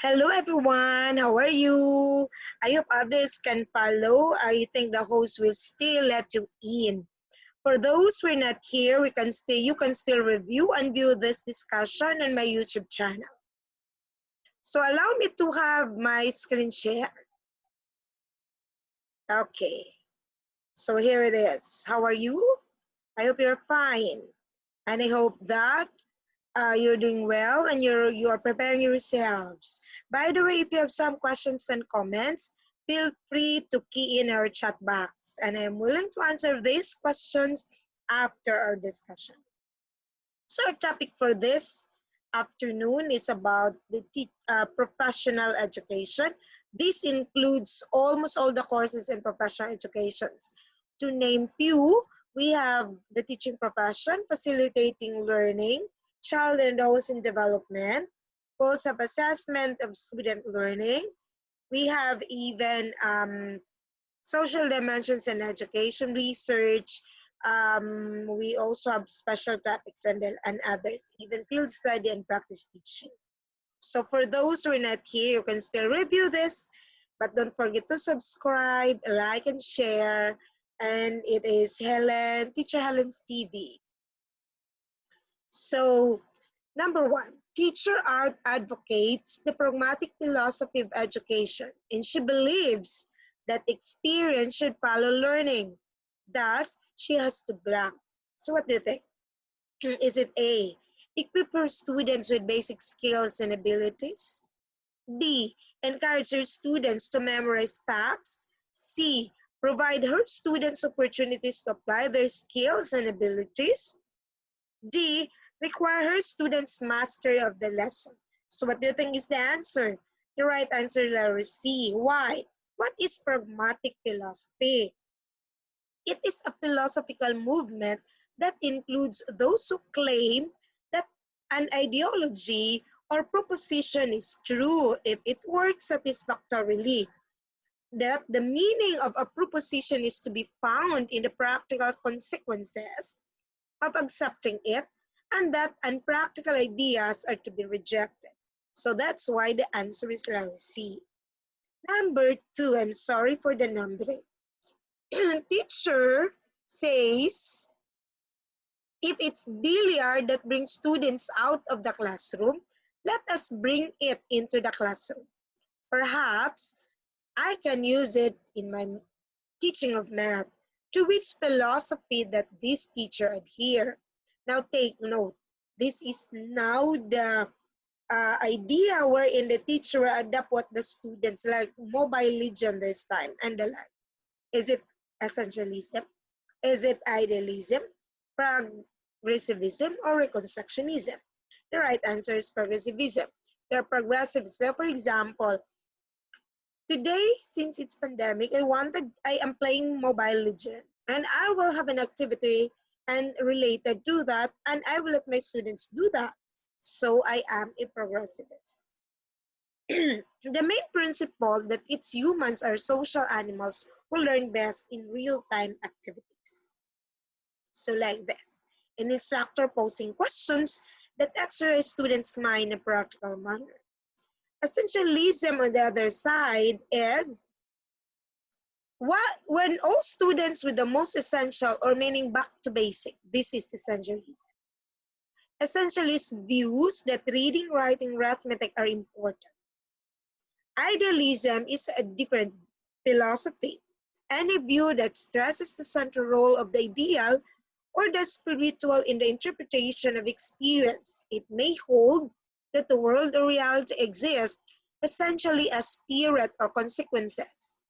Hello everyone, how are you? I hope others can follow. I think the host will still let you in. For those who are not here, you can still review and view this discussion on my YouTube channel. So allow me to have my screen share. Okay, so here it is. How are you? I hope you're fine. And I hope that you're doing well and you are preparing yourselves. By the way, if you have some questions and comments, feel free to key in our chat box, and I'm willing to answer these questions after our discussion. So our topic for this afternoon is about the professional education. This includes almost all the courses in professional educations. To name few, we have the teaching profession, facilitating learning, child and adolescent in development, post-op assessment of student learning. We have even social dimensions in education research. We also have special topics and others, even field study and practice teaching. So for those who are not here, you can still review this, but don't forget to subscribe, like, and share. And it is Teacher Helen's TV. So number one, teacher art advocates the pragmatic philosophy of education, and she believes that experience should follow learning. Thus, she has to blank. So what do you think? Is it A, equip her students with basic skills and abilities? B, encourage her students to memorize facts? C, provide her students opportunities to apply their skills and abilities? D, require her students mastery of the lesson. So what do you think is the answer? The right answer is letter C. Why? What is pragmatic philosophy? It is a philosophical movement that includes those who claim that an ideology or proposition is true if it works satisfactorily, that the meaning of a proposition is to be found in the practical consequences of accepting it, and that unpractical ideas are to be rejected. So that's why the answer is letter C. Number two, I'm sorry for the numbering. Teacher says, if it's billiard that brings students out of the classroom, let us bring it into the classroom. Perhaps I can use it in my teaching of math, to which philosophy that this teacher adhere. Now take note, this is now the idea wherein the teacher will adapt what the students like, Mobile Legend this time and the like. Is it essentialism? Is it idealism, progressivism, or reconstructionism? The right answer is progressivism. There are progressives. So for example, today, since it's pandemic, I am playing Mobile Legend, and I will have an activity and related to that, and I will let my students do that. So I am a progressivist. The main principle that it's humans are social animals who learn best in real-time activities. So like this, an instructor posing questions that exercise students' mind in a practical manner. Essentialism on the other side is when all students with the most essential or meaning back to basic, this is essentialism. Essentialist views that reading, writing, arithmetic are important. Idealism is a different philosophy. Any view that stresses the central role of the ideal or the spiritual in the interpretation of experience. It may hold that the world or reality exists essentially as spirit or consequences,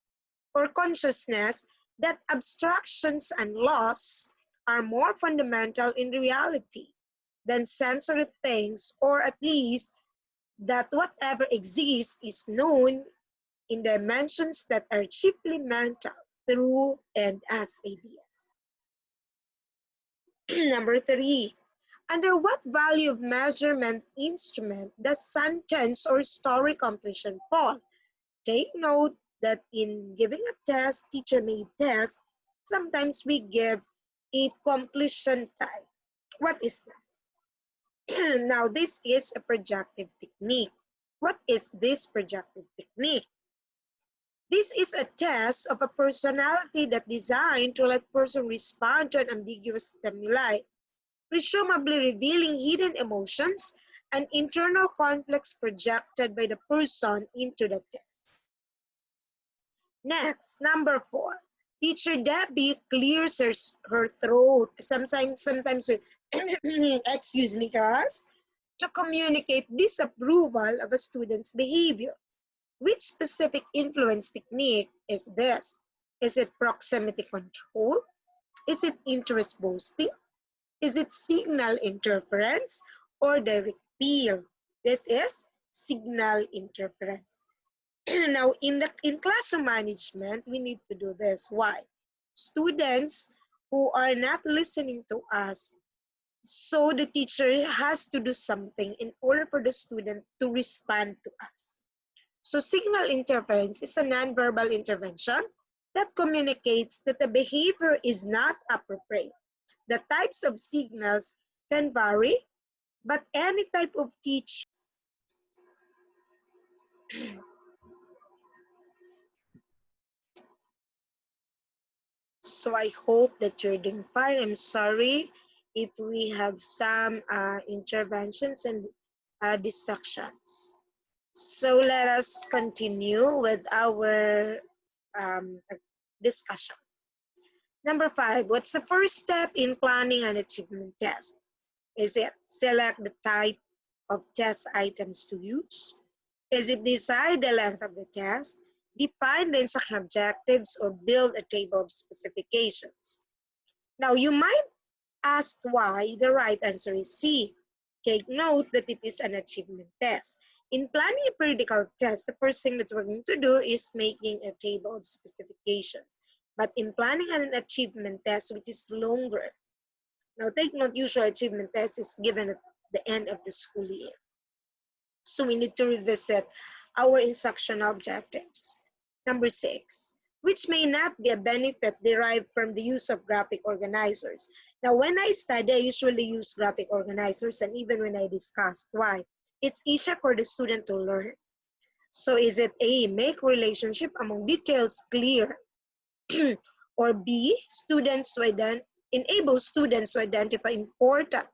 or consciousness, that abstractions and laws are more fundamental in reality than sensory things, or at least that whatever exists is known in dimensions that are chiefly mental, through and as ideas. Number three, under what value of measurement instrument does sentence or story completion fall? Take note that in giving a test, teacher may test, sometimes we give a completion time. What is this? Now, this is a projective technique. What is this projective technique? This is a test of a personality that designed to let person respond to an ambiguous stimuli, presumably revealing hidden emotions and internal conflicts projected by the person into the test. Next, number 4. Teacher Debbie clears her throat, sometimes with, excuse me, class, to communicate disapproval of a student's behavior. Which specific influence technique is this? Is it proximity control? Is it interest boosting? Is it signal interference or direct appeal? This is signal interference. Now, in classroom management, we need to do this. Why? Students who are not listening to us, so the teacher has to do something in order for the student to respond to us. So signal interference is a nonverbal intervention that communicates that the behavior is not appropriate. The types of signals can vary, but any type of teaching. So I hope that you're doing fine. I'm sorry if we have some interventions and distractions. So let us continue with our discussion. Number 5, what's the first step in planning an achievement test? Is it select the type of test items to use? Is it decide the length of the test, define the instruction objectives, or build a table of specifications? Now, you might ask why. The right answer is C. Take note that it is an achievement test. In planning a periodical test, the first thing that we're going to do is making a table of specifications. But in planning an achievement test, which is longer, now take note, usual achievement test is given at the end of the school year. So we need to revisit our instructional objectives. Number 6, which may not be a benefit derived from the use of graphic organizers. Now, when I study, I usually use graphic organizers, and even when I discuss. Why? It's easier for the student to learn. So is it A, make relationship among details clear? Or B, enable students to identify important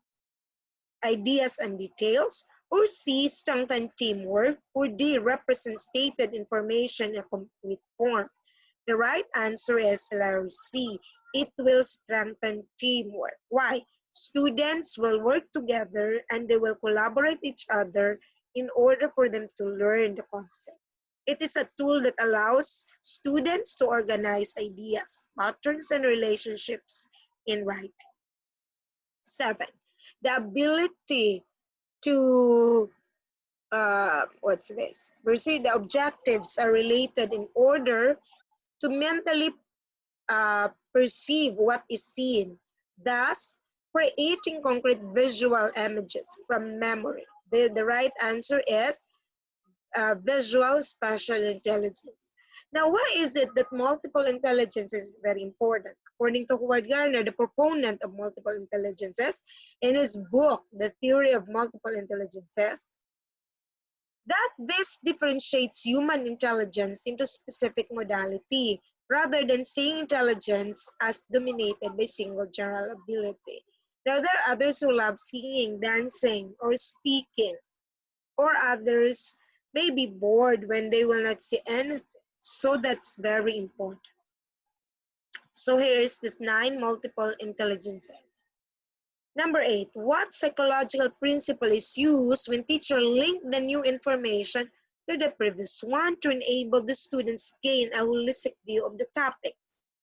ideas and details? Or C, strengthen teamwork? Or D, represent stated information in a complete form? The right answer is letter C. It will strengthen teamwork. Why? Students will work together and they will collaborate each other in order for them to learn the concept. It is a tool that allows students to organize ideas, patterns, and relationships in writing. 7, the ability to, what's this? Proceed, the objectives are related in order to mentally perceive what is seen, thus creating concrete visual images from memory. The right answer is visual spatial intelligence. Now, why is it that multiple intelligence is very important? According to Howard Gardner, the proponent of multiple intelligences, in his book, The Theory of Multiple Intelligences, that this differentiates human intelligence into specific modality rather than seeing intelligence as dominated by single general ability. Now, there are others who love singing, dancing, or speaking, or others may be bored when they will not see anything. So that's very important. So here is this 9 multiple intelligences. Number 8, what psychological principle is used when teacher link the new information to the previous one to enable the students gain a holistic view of the topic?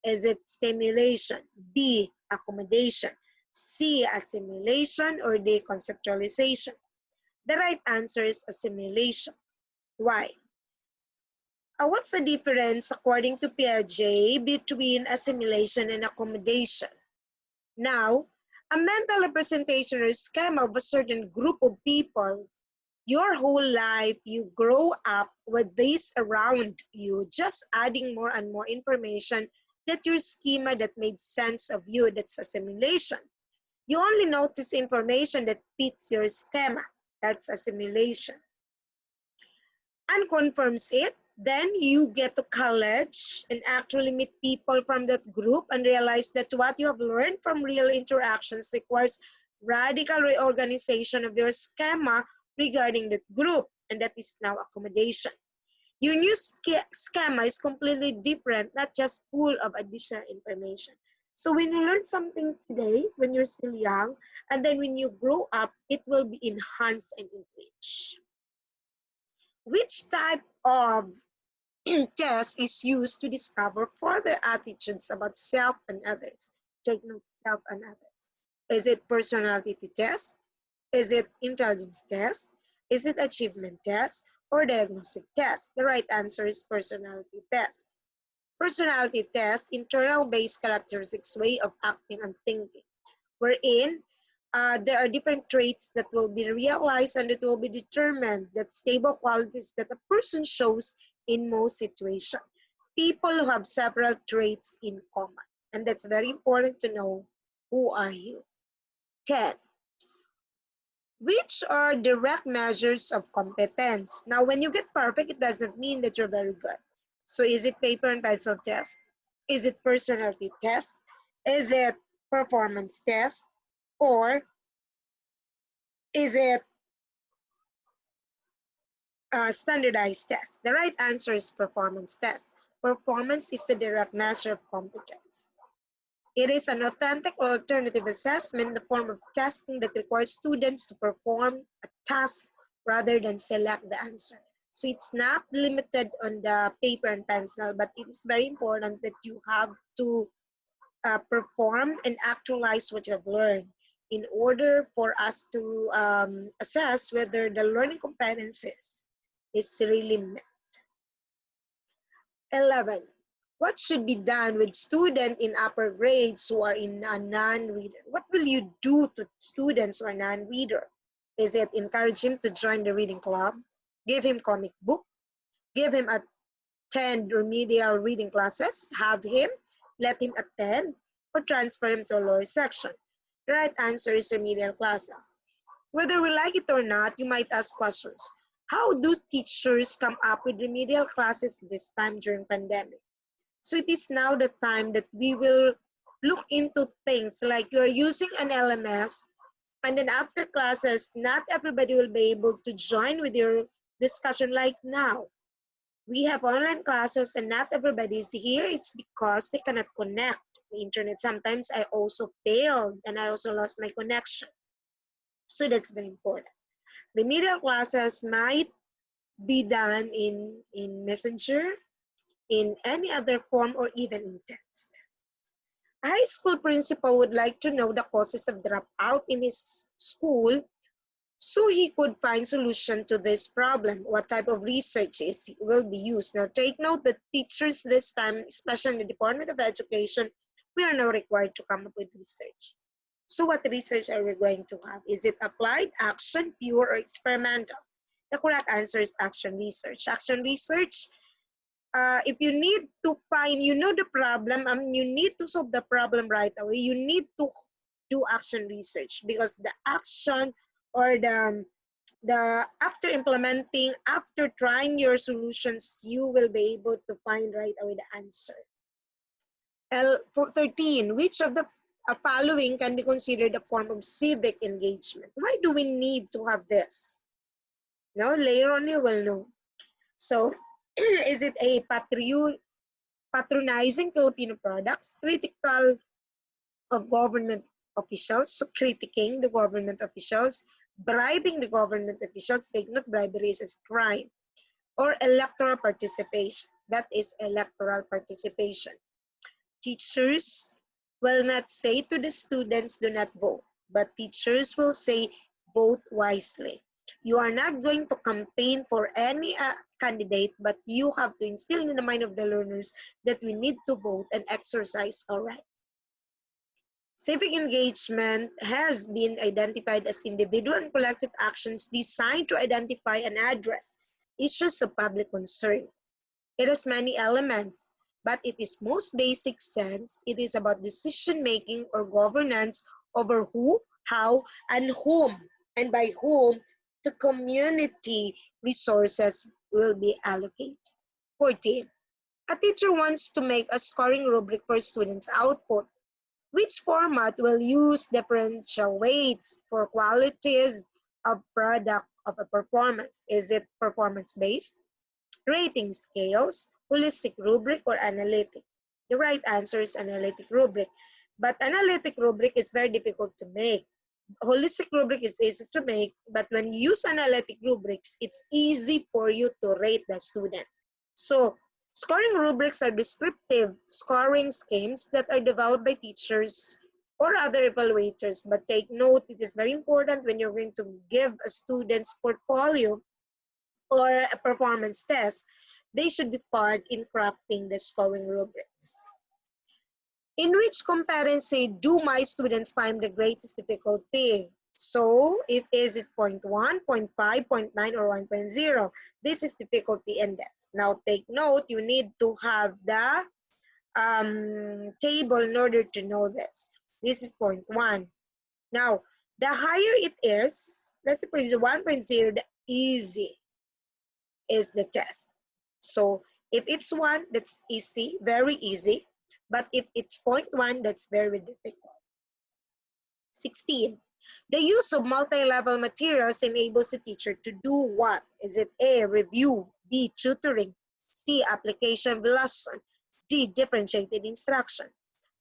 Is it stimulation, B, accommodation, C, assimilation, or D, conceptualization? The right answer is assimilation. Why? What's the difference, according to Piaget, between assimilation and accommodation? Now, a mental representation or schema of a certain group of people, your whole life, you grow up with this around you, just adding more and more information that your schema that made sense of you, that's assimilation. You only notice information that fits your schema, that's assimilation. and confirms it, then you get to college and actually meet people from that group and realize that what you have learned from real interactions requires radical reorganization of your schema regarding that group, and that is now accommodation. Your new schema is completely different, not just full of additional information. So when you learn something today, when you're still young, and then when you grow up, it will be enhanced and enriched. Which type of test is used to discover further attitudes about self and others? Take note, self and others. Is it personality test? Is it intelligence test? Is it achievement test or diagnostic test? The right answer is personality test. Personality test, internal based characteristics, way of acting and thinking, wherein there are different traits that will be realized and it will be determined that stable qualities that a person shows in most situations. People who have several traits in common. And that's very important to know who are you. 10. Which are direct measures of competence? Now, when you get perfect, it doesn't mean that you're very good. So is it paper and pencil test? Is it personality test? Is it performance test? Or is it a standardized test? The right answer is performance test. Performance is the direct measure of competence. It is an authentic alternative assessment in the form of testing that requires students to perform a task rather than select the answer. So it's not limited on the paper and pencil, but it is very important that you have to perform and actualize what you have learned in order for us to assess whether the learning competencies is really met. 11. What should be done with students in upper grades who are in a non-reader? What will you do to students who are non-reader? Is it encourage him to join the reading club, give him comic book, give him attend remedial reading classes, have him, let him attend, or transfer him to a lower section? The right answer is remedial classes. Whether we like it or not, you might ask questions. How do teachers come up with remedial classes this time during pandemic? So it is now the time that we will look into things like you're using an LMS, and then after classes, not everybody will be able to join with your discussion like now. We have online classes and not everybody is here. It's because they cannot connect the internet. Sometimes I also failed and I also lost my connection. So that's very important. Remedial classes might be done in Messenger, in any other form, or even in text. A high school principal would like to know the causes of dropout in his school so he could find solution to this problem. What type of research will be used? Now take note that teachers this time, especially in the Department of Education, we are now required to come up with research. So what research are we going to have? Is it applied, action, pure, or experimental? The correct answer is action research. Action research, if you need to find, you know the problem, you need to solve the problem right away, you need to do action research because the action or the after implementing, after trying your solutions, you will be able to find right away the answer. 13, which of the following can be considered a form of civic engagement? Why do we need to have this? Now, later on you will know. So, is it a patronizing Filipino products, critical of government officials, so critiquing the government officials, bribing the government officials, take note, bribery is a crime, or electoral participation? That is electoral participation. Teachers will not say to the students, do not vote, but teachers will say, vote wisely. You are not going to campaign for any candidate, but you have to instill in the mind of the learners that we need to vote and exercise our right. Civic engagement has been identified as individual and collective actions designed to identify and address issues of public concern. It has many elements, but it is most basic sense, it is about decision-making or governance over who, how, and whom, and by whom to community resources will be allocated. 14. A teacher wants to make a scoring rubric for students' output. Which format will use differential weights for qualities of product of a performance? Is it performance-based, rating scales, holistic rubric, or analytic? The right answer is analytic rubric. But analytic rubric is very difficult to make. Holistic rubric is easy to make, but when you use analytic rubrics, it's easy for you to rate the student. So, scoring rubrics are descriptive scoring schemes that are developed by teachers or other evaluators. But take note, it is very important when you're going to give a student's portfolio or a performance test, they should be part in crafting the scoring rubrics. In which competency do my students find the greatest difficulty? So it is 0.1, 0.5, 0.9, or 1.0. This is difficulty index. Now take note, you need to have the table in order to know this. This is 0.1. Now, the higher it is, let's say for example 1.0, the easy is the test. So if it's 1, that's easy, very easy. But if it's 0.1, that's very difficult. 16. The use of multi-level materials enables the teacher to do what? Is it A, review, B, tutoring, C, application of lesson, D, differentiated instruction?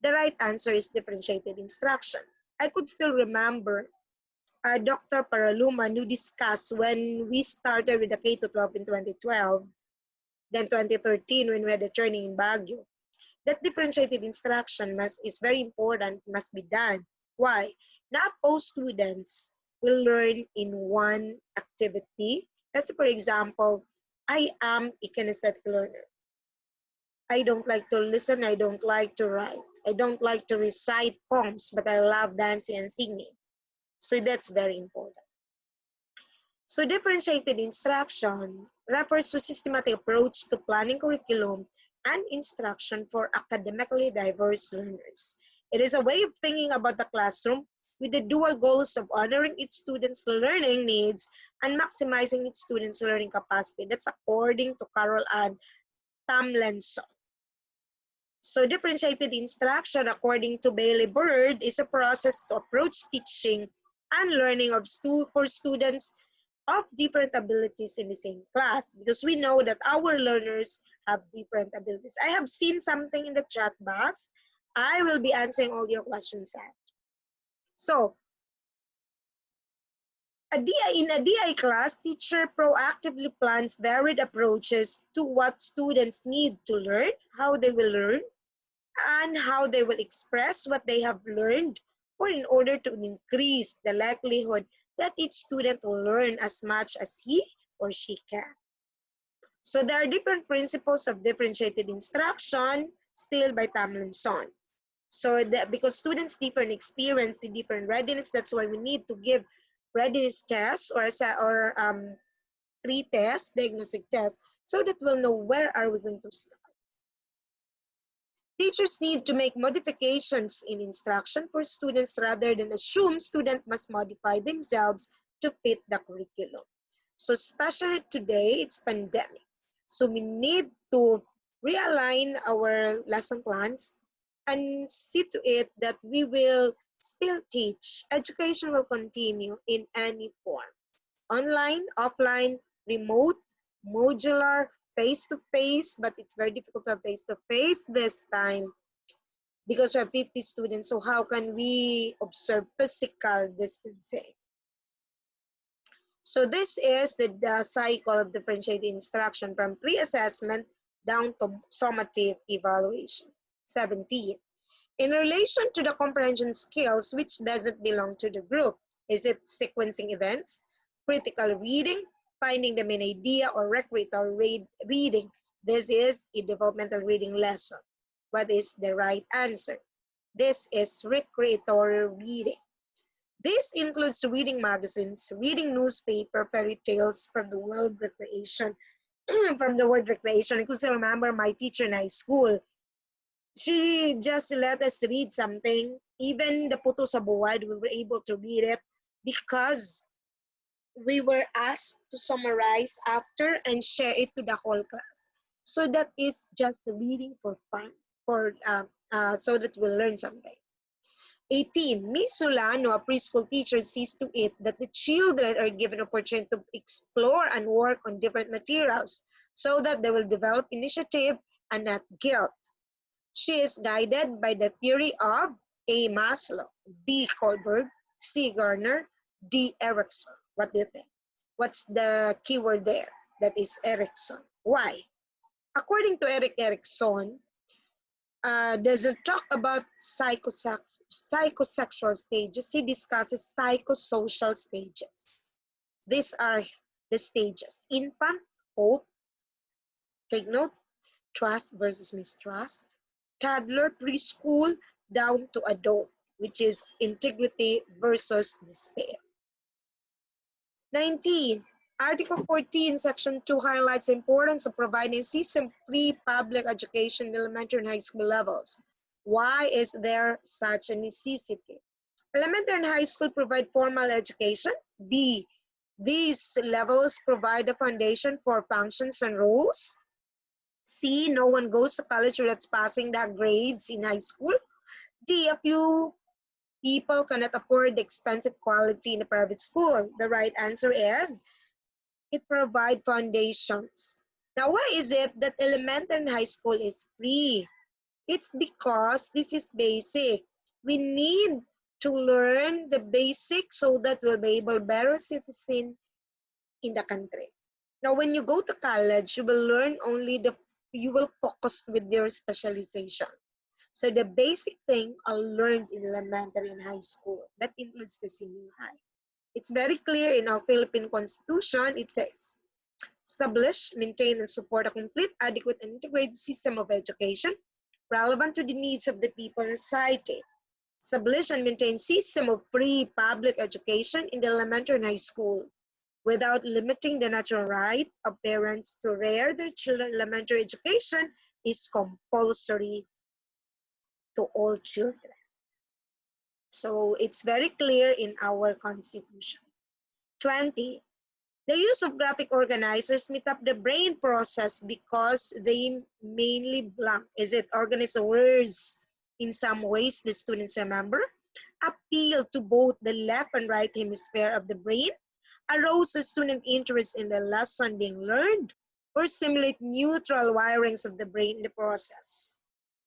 The right answer is differentiated instruction. I could still remember Dr. Paraluman who discussed when we started with the K-12 in 2012, then 2013 when we had the training in Baguio. That differentiated instruction is very important, must be done. Why? Not all students will learn in one activity. Let's say, for example, I am a kinesthetic learner. I don't like to listen, I don't like to write. I don't like to recite poems, but I love dancing and singing. So that's very important. So differentiated instruction refers to systematic approach to planning curriculum and instruction for academically diverse learners. It is a way of thinking about the classroom with the dual goals of honoring its students' learning needs and maximizing its students' learning capacity. That's according to Carol Ann Tomlinson. So differentiated instruction, according to Bailey Bird, is a process to approach teaching and learning for students of different abilities in the same class, because we know that our learners have different abilities. I have seen something in the chat box. I will be answering all your questions after. So, in a DI class, teacher proactively plans varied approaches to what students need to learn, how they will learn, and how they will express what they have learned, or in order to increase the likelihood that each student will learn as much as he or she can. So there are different principles of differentiated instruction, still by Tomlinson. So because students different experience, the different readiness, that's why we need to give readiness tests or pre-test, diagnostic test, so that we'll know where are we going to start. Teachers need to make modifications in instruction for students rather than assume students must modify themselves to fit the curriculum. So especially today, it's pandemic. So we need to realign our lesson plans and see to it that we will still teach. Education will continue in any form. Online, offline, remote, modular, face-to-face, but it's very difficult to have face-to-face this time because we have 50 students. So how can we observe physical distancing? So this is the cycle of differentiated instruction from pre-assessment down to summative evaluation. 17. In relation to the comprehension skills, which doesn't belong to the group? Is it sequencing events, critical reading, finding the main idea, or recreatory reading? This is a developmental reading lesson. What is the right answer? This is recreatory reading. This includes reading magazines, reading newspaper, fairy tales from the word recreation. From the word recreation, I could still remember my teacher in high school. She just let us read something. Even the Puto sa Buwad, we were able to read it because we were asked to summarize after and share it to the whole class. So that is just reading for fun, so that we'll learn something. 18, Miss Solano, a preschool teacher, sees to it that the children are given opportunity to explore and work on different materials so that they will develop initiative and not guilt. She is guided by the theory of A. Maslow, B. Kohlberg, C. Garner, D. Erickson. What do you think? What's the keyword there? That is Erickson. Why? According to Erickson, doesn't talk about psychosexual stages. He discusses psychosocial stages. These are the stages: infant, hope, take note, trust versus mistrust, toddler, preschool, down to adult, which is integrity versus despair. 19. Article 14, Section 2 highlights the importance of providing system free public education in elementary and high school levels. Why is there such a necessity? Elementary and high school provide formal education. B. These levels provide a foundation for functions and roles. C. No one goes to college without passing the grades in high school. D. A few people cannot afford the expensive quality in a private school. The right answer is it provides foundations. Now, why is it that elementary and high school is free? It's because this is basic. We need to learn the basics so that we'll be able to be better citizen in the country. Now, when you go to college, you will learn you will focus with your specialization. So the basic thing I learned in elementary and high school, that includes the senior high. It's very clear in our Philippine Constitution. It says, establish, maintain, and support a complete, adequate, and integrated system of education relevant to the needs of the people and society. Establish and maintain system of free public education in the elementary and high school without limiting the natural right of parents to rear their children. Elementary education is compulsory to all children. So it's very clear in our Constitution. 20. The use of graphic organizers meet up the brain process because they mainly blank. Is it organize the words in some ways the students remember? Appeal to both the left and right hemisphere of the brain? Arouse the student interest in the lesson being learned? Or simulate neutral wirings of the brain in the process?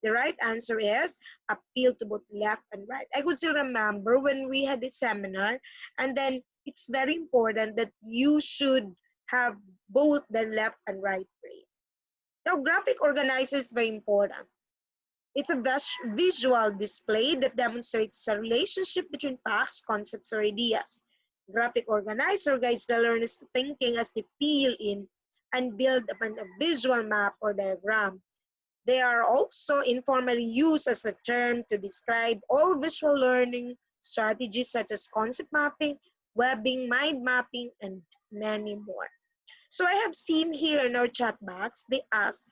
The right answer is appeal to both left and right. I could still remember when we had a seminar, and then it's very important that you should have both the left and right brain. Now, graphic organizer is very important. It's a visual display that demonstrates a relationship between facts, concepts, or ideas. Graphic organizer guides the learner's thinking as they fill in and build upon a visual map or diagram. They are also informally used as a term to describe all visual learning strategies such as concept mapping, webbing, mind mapping, and many more. So I have seen here in our chat box, they ask,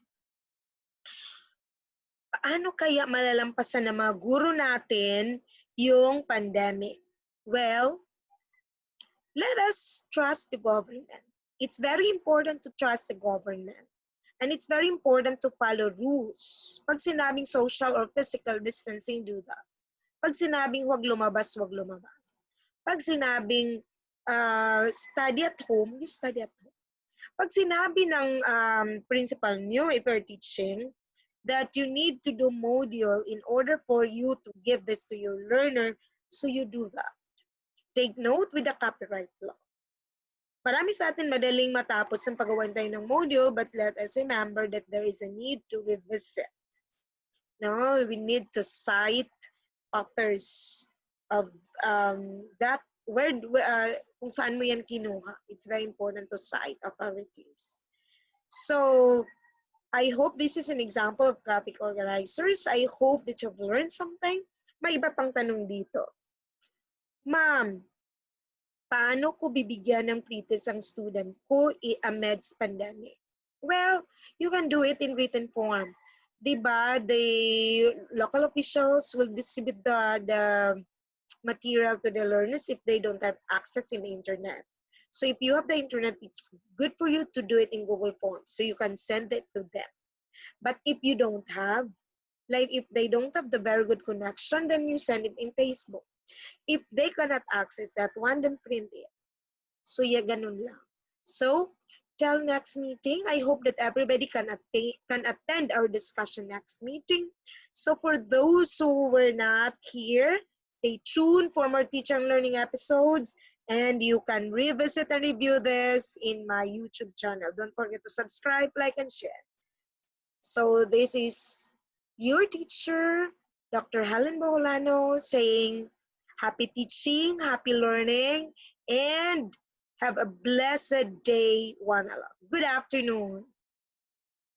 paano kaya malalampasan ng mga guro natin yung pandemic? Well, let us trust the government. It's very important to trust the government. And it's very important to follow rules. Pag sinabing social or physical distancing, do that. Pag sinabing huwag lumabas, huwag lumabas. Pag sinabing study at home, you study at home. Pag sinabi ng principal nyo, if you're teaching, that you need to do module in order for you to give this to your learner, so you do that. Take note with the copyright law. Marami sa atin madaling matapos ang paggawa tayo ng module, but let us remember that there is a need to revisit. No, we need to cite authors of that word, kung saan mo yan kinuha. It's very important to cite authorities. So, I hope this is an example of graphic organizers. I hope that you've learned something. May iba pang tanong dito. Ma'am, paano ko bibigyan ng kritis ang student ko amidst pandemic? Well, you can do it in written form. Diba, the local officials will distribute the material to the learners if they don't have access in the internet. So if you have the internet, it's good for you to do it in Google Forms so you can send it to them. But if you don't have, like if they don't have the very good connection, then you send it in Facebook. If they cannot access that one, then print it. So yeah, ganun lang. So till next meeting, I hope that everybody can attend our discussion next meeting. So for those who were not here, stay tuned for more teacher and learning episodes, and you can revisit and review this in my YouTube channel. Don't forget to subscribe, like, and share. So this is your teacher, Dr. Helen Boholano, saying happy teaching, happy learning, and have a blessed day, one and all. Good afternoon.